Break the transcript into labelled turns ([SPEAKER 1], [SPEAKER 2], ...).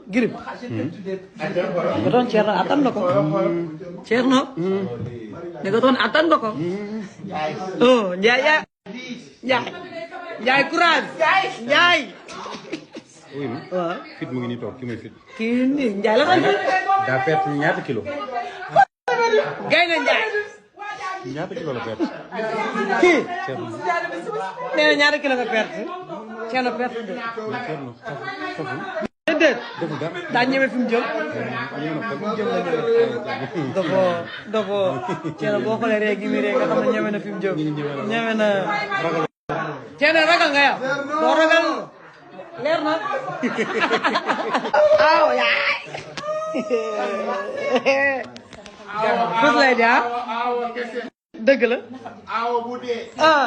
[SPEAKER 1] Girib. Betul Cerno atan lo kok. Cerno. Negoton atan lo kok. Oh, Jaya. Jai Kuran. Jai.
[SPEAKER 2] Oui ma. Fit mu ngi nii toog ki may fit.
[SPEAKER 1] Kii nii Njaay la kan.
[SPEAKER 2] daa perte ñaata kilo.
[SPEAKER 1] Gay na Njaay.
[SPEAKER 2] ñaata kilo la perte.
[SPEAKER 1] Kii.
[SPEAKER 2] Cerno.
[SPEAKER 1] Nee na ñaata kilo nga perte. Cerno perte de.
[SPEAKER 2] Cerno saful.
[SPEAKER 1] Déedéet.
[SPEAKER 2] defu dara.
[SPEAKER 1] daa ñeme fi mu jëm. Dofo Cerno boo xoolee rek gi mi rek nga xam ne ñeme na fi mu jëm. ñeme na. Cerno ragal nga yow. doo ragal. leer na. aw yaay. fës lay jaar. dëgg la. ah.